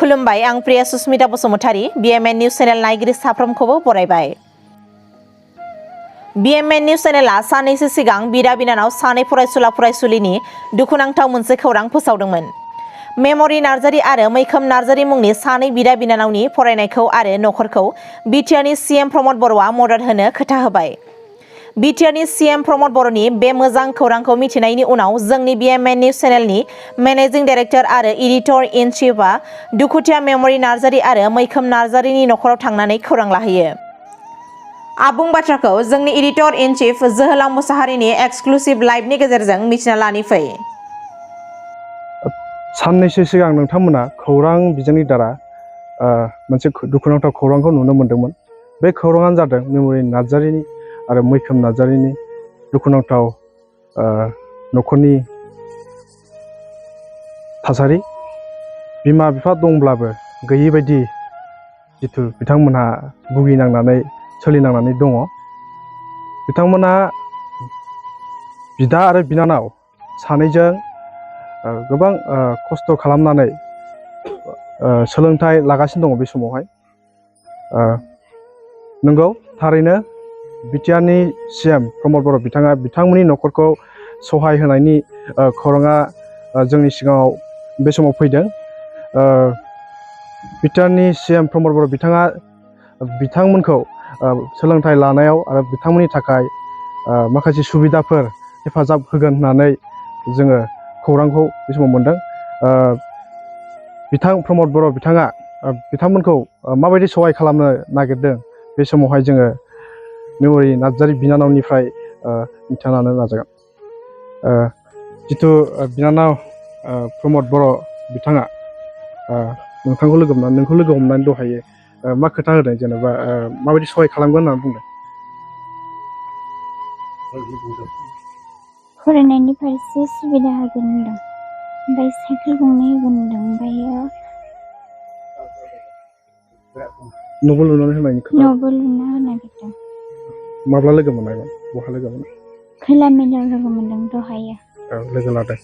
खुलुमबाय आं Priya Susmita Basumatary BMN news channel नायगिरि साफ्रोमखौबो बरायबाय। BMN निउज चेनेला साननैसो सिगां बिदा बिनानाव सानै फरायसुला फरायसुलिनि दुखुनांथाव मोनसे खौरां फोसावदोंमोन। मेम'रि नार्जारी आरो मैखोम नार्जारी मुंनि सानै बिदा बिनानावनि फरायनायखौ आरो नख'रखौ बिटिआरनि CM प्रमद बर'आ मदद होनो खोथा होबाय। बिटिआरनि CM प्रमद बर'नि बे मोजां खौरांखौ मिथिनायनि उनाव जोंनि BMN निउज चेनेलनि मेनेजिं डाइरेक्टर आरो एडिटर इन चिफआ दुखुथिया मेम'रि नार्जारी आरो मैखोम नार्जारीनि नख'राव थांनानै खौरां लाहैयो। आबुं बाथ्राखौ जोंनि एडिटर इन चिफ जोहोलाव मुसाहारिनि एक्सक्लुसिभ लाइभनि गेजेरजों मिथिना लानि फै। साननैसो सिगां नोंथांमोना खौरां बिजोंनि दारा मोनसे दुखुनांथाव खौरांखौ नुनो मोन्दोंमोन। बे खौराङानो जादों मेम'रि नार्जारीनि आरो मैखोम नार्जारीनि दुखुनांथाव नखरनि थासारि। बिमा बिफा दंब्लाबो गैयै बायदि जिथु बिथांमोनहा भुगिनांनानै सोलिनांनानै दङ। बिथांमोनहा बिदा आरो बिनानाव सानैजों गोबां खस्थ' खालामनानै सोलोंथाइ लागासिनो दङ बे समावहाय। नंगौ थारैनो बिटिआरनि CM प्रमद बर' बिथाङा बिथांमोननि नखरखौ सहाय होनायनि खौराङा जोंनि सिगाङाव बे समाव फैदों। बिटिआरनि CM प्रमद बर' बिथाङा बिथांमोनखौ सोलोंथाइ लानायाव आरो बिथांमोननि थाखाय माखासे सुबिदाफोर हेफाजाब होगोन होननानै जोङो खौरांखौ बे समाव मोन्दों। बिथां प्रमद बर' बिथाङा बिथांमोनखौ माबायदि सहाय खालामनो नागिरदों बे समावहाय जोङो मेम'रि नार्जारी बिनानावनिफ्राय मिथिना लानो नाजागोन। जिथु बिनानाव प्रमद बर' बिथाङा नोंखौ लोगो हमनानै दहायो मा खोथा होदों, जेनेबा माबायदि सहाय खालामगोन होननानै बुंदों? फरायनायनि फारसे सुबिदा होगोन होनदों, ओमफ्राय साइकेल गंनै होगोन होनदों, ओमफ्रायो न'बो लुनानै होनायनि खोथा। न'बो लुना होनो नागिरदों। माब्ला लोगो मोननायमोन? बहा लोगो मोननाय? खैला मैलायाव लोगो मोनदों दहायो। औ, लोगो लादों।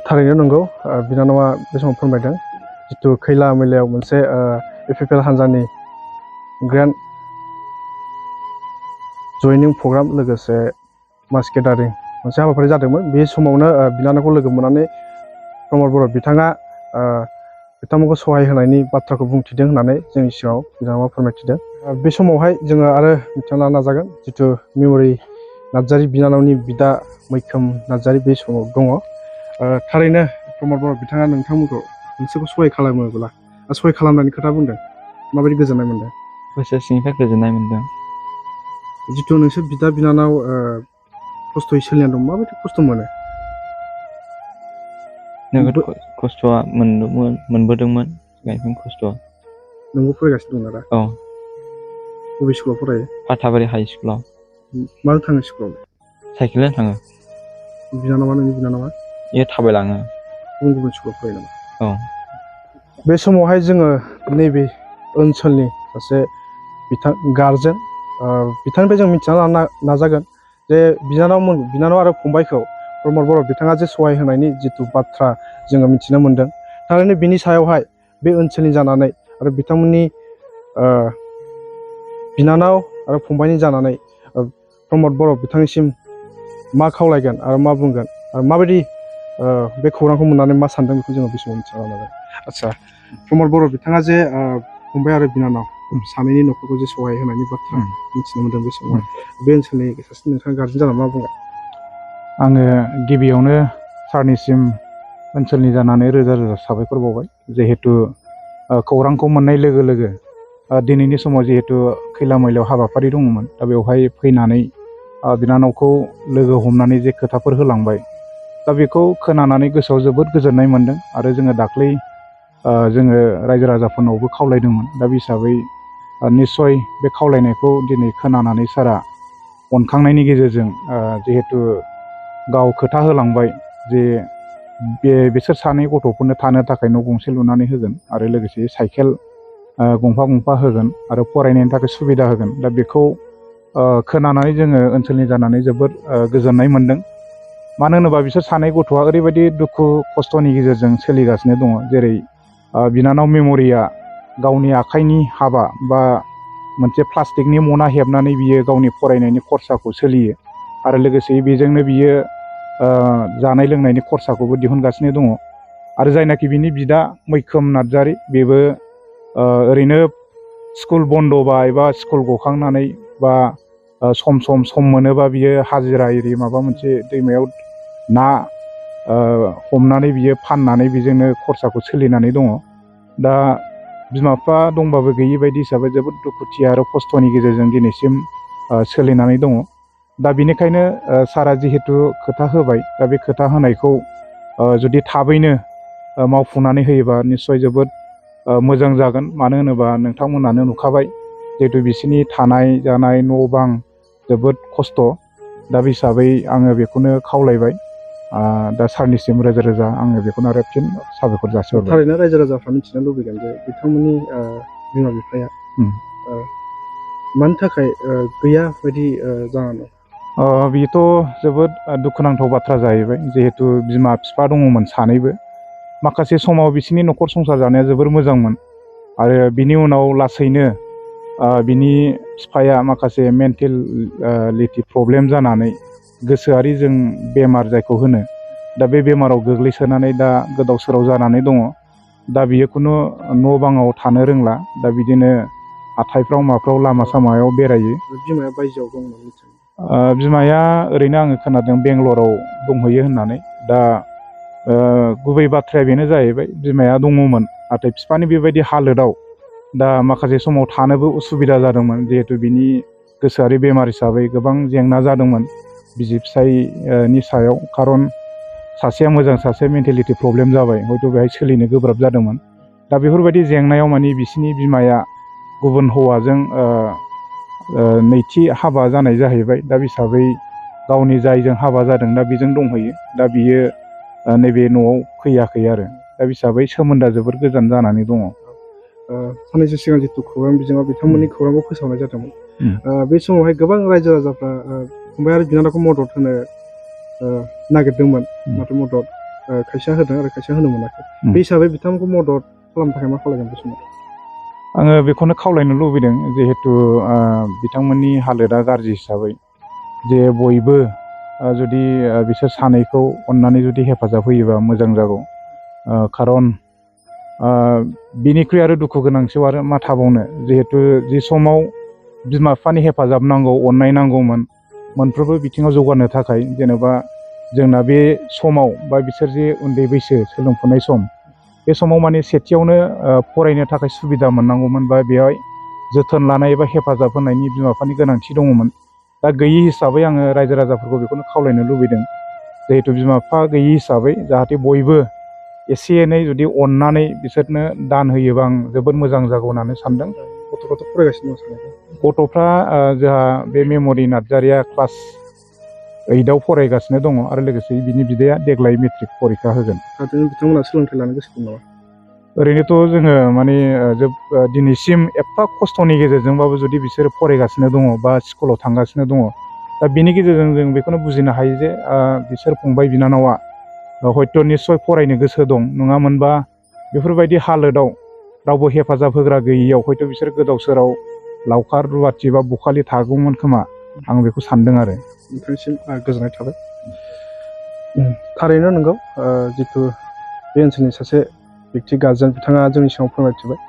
थारैनो नंगौ बिनानावा बे समाव फोरमायदों जिथु खैला मैलायाव मोनसे FFL हान्जानि ग्रेन्ड जयनिं प्रग्राम लोगोसे मास गेदारिं मोनसे हाबाफारि जादोंमोन। बे समावनो बिनानावखौ लोगो मोननानै प्रमद बर' बिथाङा बिथांमोनखौ सहाय होनायनि बाथ्राखौ बुंथिदों होननानै जोंनि सिगाङाव बिनानावा फोरमायथिदों। बे समावहाय जोङो आरो मिथिना लानो नाजागोन जिथु मेम'रि नार्जारी बिनानावनि बिदा मैखोम नार्जारी बे समाव दङ। थारैनो प्रमद बर' बिथाङा नोंथांमोनखौ नोंसोरखौ सहाय खालामोब्ला सहाय खालामनायनि खोथा बुंदों, माबायदि गोजोननाय मोनदों? गोसो सिंनिफ्राय गोजोननाय मोनदों। जिथु नोंसोर बिदा बिनानाव खस्थ'यै सोलिना दं, माबायदि खस्थ' मोनो? नोगोद खस्थ'आ मोनबोदोंमोन गाइखेर खस्थ'आ। नोंबो फरायगासिनो दं दा? औ। बबे स्कुलाव फरायो? फाथाबारि हाइ स्कुलाव। माजों थाङो स्कुलाव? साइकेलजों थाङो। बिनानावा, नोंनि बिनानावा? बियो थाबायलाङो। गुबुन गुबुन स्कुलाव फरायो नामा? औ। बे समावहाय जोङो नैबे ओनसोलनि सासे गारजेन बिथांनिफ्राय जों मिथिना लानो नाजागोन जे बिनानाव आरो फंबायखौ प्रमद बर' बिथाङा जे सहाय होनायनि जिथु बाथ्रा जोङो मिथिनो मोन्दों। थारैनो बिनि सायावहाय बे ओनसोलनि जानानै आरो बिथांमोननि बिनानाव आरो फंबायनि जानानै प्रमद बर' बिथांनिसिम मा खावलायगोन आरो मा बुंगोन आरो माबायदि बे खौरांखौ मोननानै मा सानदों बेखौ जोङो बे समाव मिथिना लानांगोन। आदसा, प्रमद बर' बिथाङा जे फंबाय आरो बिनानाव सानैनि नखरखौ जे सहाय होनायनि बाथ्रा मिथिनो मोन्दों, बे समाव बे ओनसोलनि सासे नोंथाङा गारजेन जानानै मा बुंगोन? आङो गिबियावनो सारनिसिम ओनसोलनि जानानै रोजा रोजा साबायखर बावबाय। जिहेतु खौरांखौ मोननाय लोगो लोगो दिनैनि समाव जिहेतु खैला मैलायाव हाबाफारि दङमोन, दा बेवहाय फैनानै बिनानावखौ लोगो हमनानै जे खोथाफोर होलांबाय, दा बेखौ खोनानानै गोसोआव जोबोद गोजोननाय मोन्दों। आरो जोङो दाख्लै जोङो रायजो राजाफोरनावबो खावलायदोंमोन। दा बे हिसाबै निस्सय बे खावलायनायखौ दिनै खोनानानै सारा अनखांनायनि गेजेरजों जिहेतु गाव खोथा होलांबाय जे बिसोर सानै गथ'फोरनो थानो थाखाय न' गंसे लुनानै होगोन आरो लोगोसे साइकेल गंफा गंफा होगोन आरो फरायनायनि थाखाय सुबिदा होगोन। दा बेखौ खोनानानै जोङो ओनसोलनि जानानै जोबोद गोजोननाय मोन्दों। मानो होनोबा बिसोर सानै गथ'आ ओरैबायदि दुखु खस्थ'नि गेजेरजों सोलिगासिनो दङ। जेरै बिनानाव मेम'रिया गावनि आखाइनि हाबा बा मोनसे प्लास्टिकनि मना हेबनानै बियो गावनि फरायनायनि खरसाखौ सोलियो आरो लोगोसे बेजोंनो बियो जानाय लोंनायनि खरसाखौबो दिहुनगासिनो दङ। आरो जायनाखि बिनि बिदा मैखोम नार्जारि बेबो ओरैनो स्कुल बन्द'बा एबा स्कुल गखांनानै बा सम मोनोबा बियो हाजिरा एरि माबा मोनसे दैमायाव ना हमनानै बियो फाननानै बेजोंनो खरसाखौ सोलिनानै दङ। दा बिमा बिफा दंबाबो गैयि बायदि हिसाबै जोबोद दुखुथिया आरो खस्थ'नि गेजेरजों दिनैसिम सोलिनानै दङ। दा बेनिखायनो सारा जिहेतु खोथा होबाय, दा बे खोथा होनायखौ जुदि थाबैनो मावफुंनानै होयोबा निस्सय जोबोद मोजां जागोन। मानो होनोबा नोंथांमोनानो नुखाबाय जिहेतु बिसोरनि थानाय जानाय न' बां जोबोद खस्थ'। दा बे हिसाबै आङो बेखौनो खावलायबाय। दा सारनिसिम रोजा रोजा आङो बेखौनो आरो फिन साबायखर जासिहरबाय। थारैनो रायजो राजाफ्रा मिथिनो लुबैगोन जे बिथांमोननि बिमा बिफाया मानि थाखाय गैया बायदि जानानै दं। बेथ' जोबोद दुखुनांथाव बाथ्रा जाहैबाय। जिहेतु बिमा बिफा दङमोन सानैबो, माखासे समाव बिसोरनि न'खर संसार जानाया जोबोर मोजांमोन आरो बिनि उनाव लासैनो बिनि बिफाया माखासे मेन्टेलिटि प्रब्लेम जानानै गोसोआरि जों बेमार जायखौ होनो, दा बे बेमाराव गोग्लैसोनानै दा गोदाव सोराव जानानै दङ। दा बियो खुनु न' बाङाव थानो रोंला, दा बिदिनो हाथायफ्राव माफ्राव लामा सामायाव बेरायो। बिमाया बायजोआव दंमोन मिथिनो? बिमाया ओरैनो आङो खोनादों बेंगलराव दंहैयो होननानै। दा गुबै बाथ्राया बेनो जाहैबाय, बिमाया दङमोन नाथाय बिफानि बेबायदि हालोदाव दा माखासे समाव थानोबो उसुबिदा जादोंमोन। जिहेतु बिनि गोसोआरि बेमार हिसाबै गोबां जेंना जादोंमोन बिसि फिसायनि सायाव। खारन सासेया मोजां, सासेया मेन्टेलिटि प्रब्लेम जाबाय, हयथ' बेहाय सोलिनो गोब्राब जादोंमोन। दा बेफोरबायदि जेंनायाव माने बिसिनि बिमाया गुबुन हौवाजों नैथि हाबा जानाय जाहैबाय। दा हिसाबै गावनि जायजों हाबा जादों दा बेजों दंहैयो। दा बियो नैबे न'आव फैयाखै आरो। दा हिसाबै सोमोन्दोआ जोबोर गोजान जानानै दङ। साननैसो सिगां जितु खौरां बिजोङाव बिथांमोननि खौरांखौ फोसावनाय जादोंमोन, बे समावहाय गोबां रायजो राजाफ्रा फंबाय आरो बिनानावखौ मदद होनो नागिरदोंमोन, नाथाय मदद खायसेया होदों आरो खायसेया होनो मोनाखै। बे हिसाबै बिथांमोनखौ मदद खालामनो थाखाय मा खालामगोन बे समाव? आङो बेखौनो खावलायनो लुबैदों, जिहेतु बिथांमोननि हालोदा गाज्रि हिसाबै जे बयबो जुदि बिसोर सानैखौ अननानै जुदि हेफाजाब होयोबा मोजां जागौ। खारन बिनिख्रुइ आरो दुखु गोनांसियाव आरो मा थाबावनो, जिहेतु जि समाव बिमा बिफानि हेफाजाब नांगौ, अननाय नांगौमोन मोनफ्रोमबो बिथिङाव जौगानो थाखाय, जेनेबा जोंना बे समाव बा बिसोर जे उन्दै बैसो सोलोंफुनाय सम, बे समाव माने सेथियावनो फरायनो थाखाय सुबिदा मोननांगौमोन बा बेवहाय जोथोन लानाय एबा हेफाजाब होनायनि बिमा बिफानि गोनांथि दङमोन। दा गैयि हिसाबै आङो रायजो राजाफोरखौ बेखौनो खावलायनो लुबैदों, जिहेतु बिमा बिफा गैयि हिसाबै जाहाथे बयबो एसे एनै जुदि अननानै बिसोरनो दान होयोबा आं जोबोद मोजां जागौ होननानै सानदों। गथ'फ्राथ' फरायगासिनो दं? गथ'फ्रा जोंहा बे मेम'रि नार्जारिया क्लास 8आव फरायगासिनो दङ आरो लोगोसे बिनि बिदाया देग्लाय मेट्रिक परिखा होगोन। बिथांमोना सोलोंथाइ लानो गोसो दं नामा? ओरैनोथ' जोङो माने दिनैसिम एफा खस्थ'नि गेजेरजोंबाबो जुदि बिसोरो फरायगासिनो दङ बा स्कुलाव थांगासिनो दङ, दा बिनि गेजेरजों जों बेखौनो बुजिनो हायो जे बिसोर फंबाय बिनानावा हयथ' निस्सय फरायनो गोसो दं। नङामोनबा बेफोरबायदि हालोदाव रावबो हेफाजाब होग्रा गैयियाव हयथ' बिसोर गोदाव सोराव लावखार रुवाथि बा बखालि थागौमोन खोमा, आं बेखौ सानदों आरो। नोंथांनिसिम गोजोननाय थाबाय। थारैनो नंगौ, जितु बे ओनसोलनि सासे व्यक्ति गार्जेन बिथाङा जोंनि सिगाङाव फोरमायथिबाय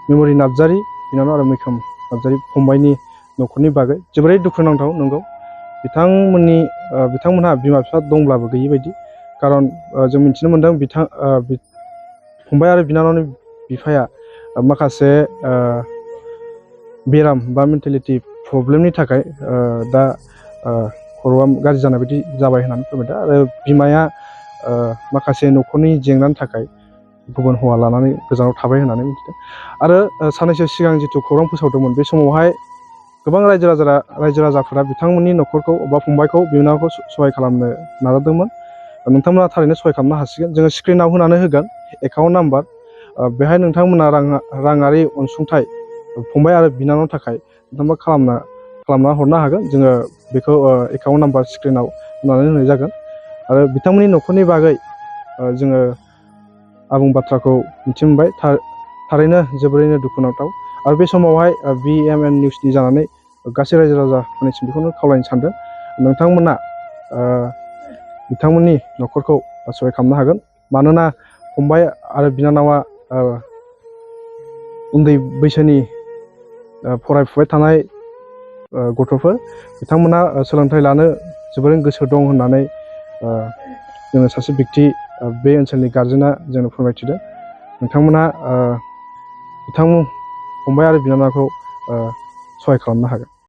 मेम'रि नार्जारि बिनानाव आरो मैखोम नार्जारि फंबायनि न'खरनि बागै। जोबोरै दुखुनांथाव नंगौ, बिथांमोनहा बिमा बिफा दंब्लाबो गैयि बायदि। खारन जों मिथिनो मोन्दों फंबाय आरो बिनानावनि बिफाया माखासे बेराम बा मेन्टेलिटि प्रब्लेमनि थाखाय दा खर'आ गाज्रि जानाय बायदि जाबाय होननानै फोरमायदों। आरो बिमाया माखासे न'खरनि जेंनानि थाखाय गुबुन हौवा लानानै गोजानाव थाबाय होननानै मिथिदों। आरो साननैसो सिगां जितु खौरां फोसावदोंमोन, बे समावहाय गोबां रायजो राजाफोरा बिथांमोननि न'खरखौ बा फंबायखौ बिनानावखौ सहाय खालामनो नाजादोंमोन। नोंथांमोना थारैनो सहाय खालामनो हासिगोन। जोङो स्क्रिनाव होनानै होगोन एकाउन्ट नाम्बार, बेहाय नोंथांमोना राङारि अनसुंथाइ फंबाय आरो बिनानावनि थाखाय नोंथांमोना खालामना हरनो हागोन। जोङो बेखौ एकाउन्ट नाम्बार स्क्रिनाव होनानै होनाय जागोन आरो बिथांमोननि न'खरनि बागै जोङो आबुं बाथ्राखौ मिथि मोनबाय थारैनो जोबोरैनो दुखुनांथाव आरो बे समावहाय BMN निउसनि जानानै गासै रायजो राजाफोरनिसिम बेखौनो खावलायनो सानदों नोंथांमोना बिथांमोननि न'खरखौ सहाय खालामनो हागोन मानोना फंबाय आरो बिनानावा उन्दै बैसोनि फरायफुबाय थानाय गथ'फोर बिथांमोना सोलोंथाइ लानो जोबोरैनो गोसो दं होननानै जोङो सासे व्यक्ति बे ओनसोलनि गारजेना जोंनो फोरमायथिदों नोंथांमोना फंबाय आरो बिनानावखौ सहाय खालामनो हागोन।